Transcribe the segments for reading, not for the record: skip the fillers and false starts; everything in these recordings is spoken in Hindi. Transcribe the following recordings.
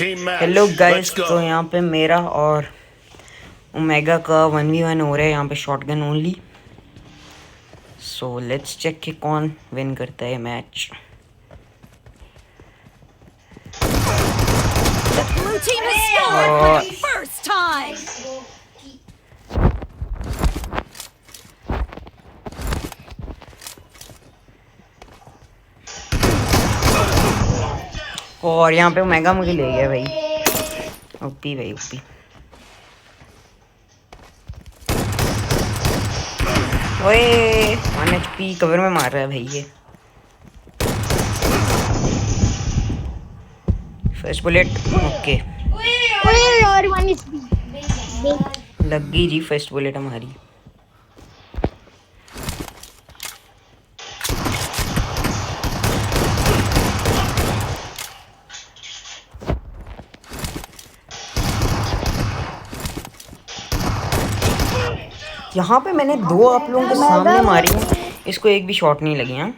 हेलो गाइस, तो यहाँ पे मेरा और ओमेगा का 1v1 हो रहा है यहाँ पे shotgun only. So let's check कि कौन विन करता है मैच। और यहाँ पे ओमेगा मुझे ले गया भाई। ओपी भाई ओपी। ओए 1 HP कवर में मार रहा है भाई ये। First bullet okay. और 1 HP लग गई जी फर्स्ट बुलेट हमारी। यहाँ पे मैंने 2 आप लोगों के सामने मारी है, इसको एक भी शॉट नहीं लगी। हाँ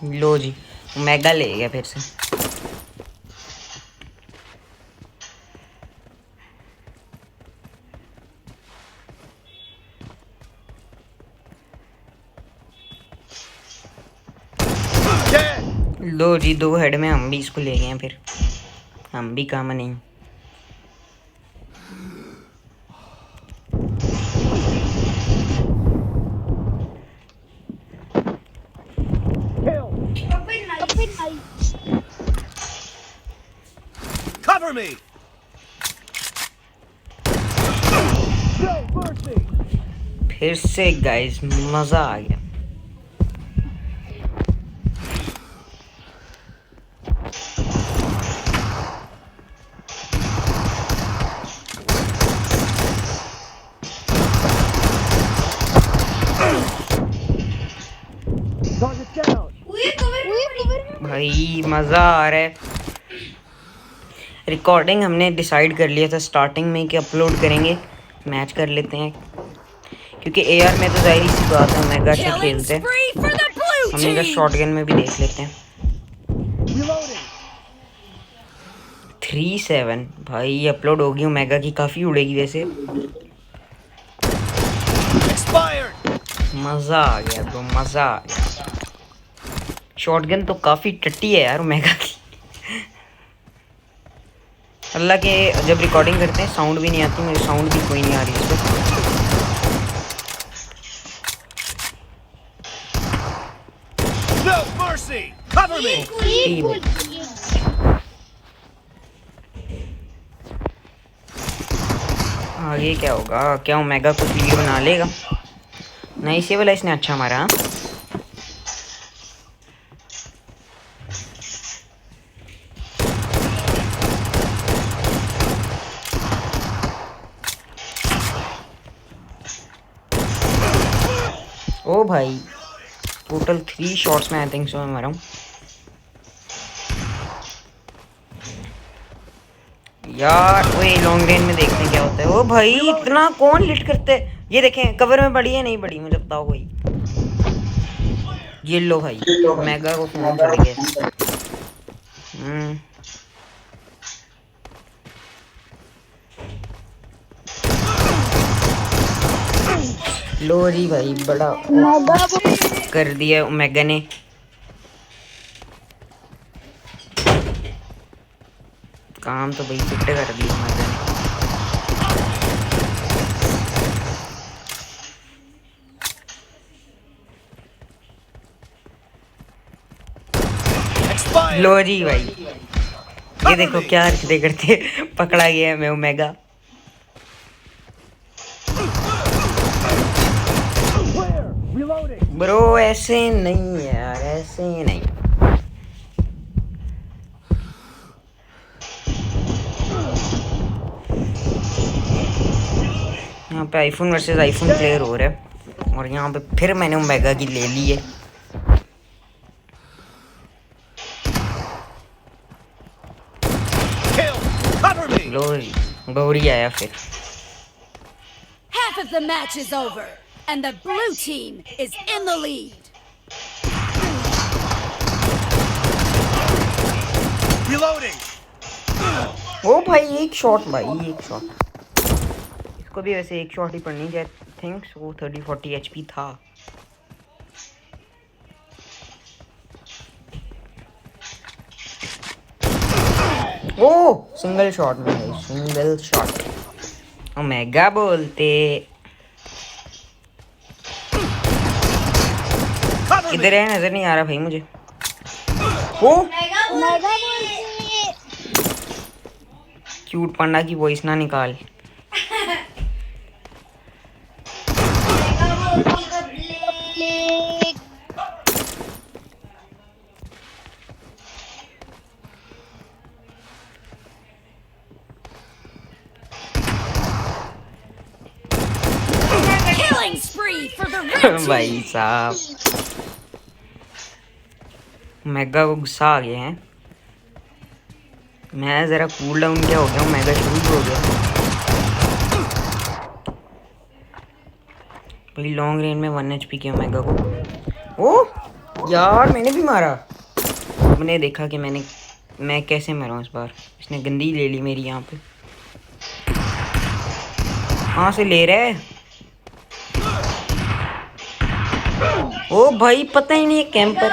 लो जी, मेगा ले गया फिर से। लो जी, 2 हेड में हम भी इसको ले गए हैं, फिर हम भी काम नहीं। Cover me. फिर से गाइस मजा आ गया। भाई मजा आ रहा है। रिकॉर्डिंग हमने डिसाइड कर लिया था स्टार्टिंग में कि अपलोड करेंगे, मैच कर लेते हैं, क्योंकि एआर में तो जाहिर सी बात है मेगा से खेलते हैं। हम इधर शॉटगन में भी देख लेते हैं। 3-7 भाई अपलोड होगी ओमेगा की, काफ़ी उड़ेगी वैसे। मज़ा आ गया तो मज़ा आ गया। शॉटगन तो काफ़ी टट्टी है यार ओमेगा की। अल्लाह के जब रिकॉर्डिंग करते हैं साउंड भी नहीं आती, मेरी साउंड भी कोई नहीं आ रही इस पर। आगे क्या होगा? क्या ओमेगा कुछ वीडियो बना लेगा? नहीं, इसी वाला इसने अच्छा मारा। ओ भाई टोटल 3 शॉट्स में आई थिंक सो मैं मारा हूँ यार। वही लॉन्ग रेंज में देखते हैं क्या होता है। ओ भाई इतना कौन लिट करते है? ये देखें कवर में पड़ी है नहीं पड़ी, मुझे बताओ कोई। ये लो भाई मेगा को फोन चढ़ गया। लो जी भाई, बड़ा कर दिया ओमेगा ने। काम तो भाई फिट कर दिया ओमेगा ने। लो जी भाई, ये देखो क्या हरकतें करते। पकड़ा गया है मैं ओमेगा। ब्रो ऐसे नहीं है यार, ऐसे नहीं। यहाँ पे आईफोन वर्सेस आईफोन प्लेयर हो रहा है, और यहाँ पे फिर मैंने ओमेगा की ले ली है। लो गौरी आया फिर। Half of the match is over, and the blue team is in the lead. Reloading. ओ भाई एक शॉट भाई एक शॉट इसको भी वैसे एक शॉट ही पड़नी चाहिए थिंक सो 30-40 एचपी था ओ सिंगल शॉट में भाई सिंगल शॉट ओमेगा बोलते किधर है नजर नहीं आ रहा भाई मुझे ओ क्यूट पंडा की वॉइस ना निकाल Killing spree for the red भाई team. साहब मेगा को गुस्सा आ गया है मैं जरा कूल डाउन क्या हो गया मेगा शुरू हो गया भाई लॉन्ग रेंज में 1 एचपी किया मेगा को ओ यार मैंने भी मारा हमने देखा कि मैं कैसे मरा इस बार इसने गंदी ले ली मेरी यहाँ पे कहाँ से ले रहा है ओ भाई पता ही नहीं है कैंपर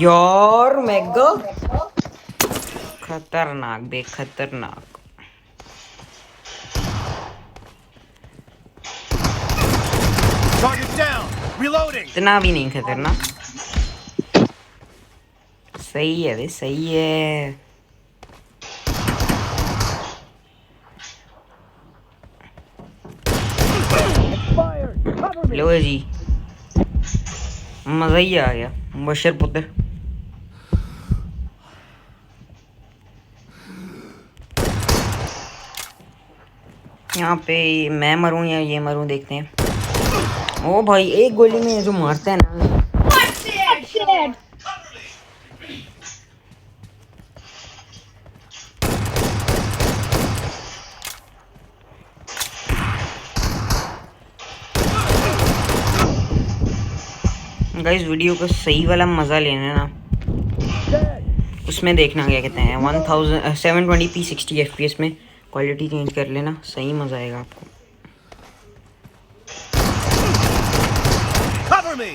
यार मेगा खतरनाक बे खतरनाक Target down. Reloading. इतना भी नहीं खतरनाक सही है बे सही है लो जी मजा ही आ गया बशर पुत्र यहाँ पे मैं मरूं या ये मरूं देखते हैं ओ भाई एक गोली में जो मारता है ना गाइस वीडियो को सही वाला मजा लेना ना उसमें देखना क्या कहते हैं 720p 60 fps में क्वालिटी चेंज कर लेना सही मजा आएगा आपको Cover me.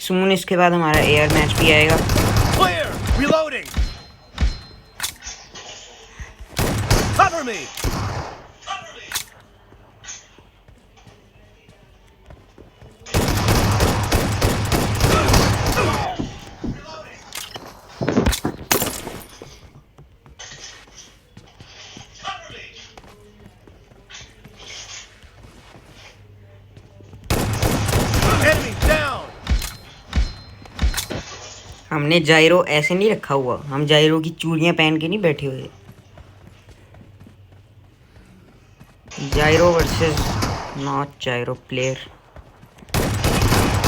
सुन इसके बाद हमारा एयर मैच भी आएगा Clear. Reloading. Cover me. Enemy down. हमने जायरो ऐसे नहीं रखा हुआ हम जायरो की चूड़ियां पहन के नहीं बैठे हुए जायरो वर्सेस नॉट जायरो प्लेयर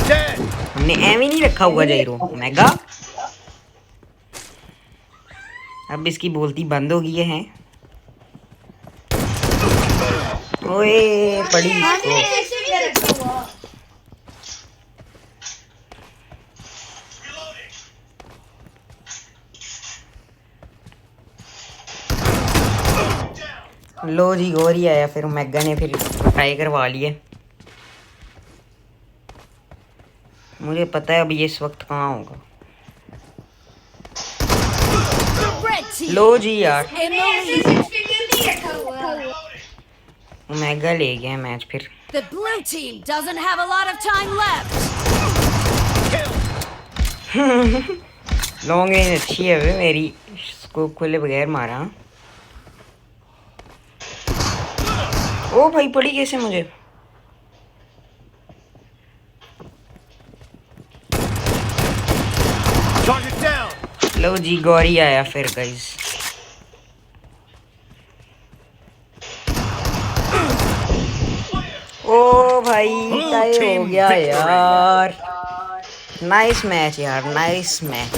Dead. हमने एम ही नहीं रखा हुआ जायरो मेगा अब इसकी बोलती बंद हो गई है ओए पड़ी इसको लो जी गोरी आया फिर मैगा ने फिर ट्राई करवा लिए मुझे पता है अब ये इस वक्त कहाँ होगा The red team लो जी यार in the lead. मैगा ले गया मैच फिर The blue team doesn't have a lot of time left. Long range अच्छी है वे मेरी स्कोप खोले बगैर मारा ओ भाई पड़ी कैसे मुझे Target down. लो जी गौरी आया फिर गाइस ओ भाई टाई हो team गया victory. यार. नाइस मैच यार, नाइस मैच.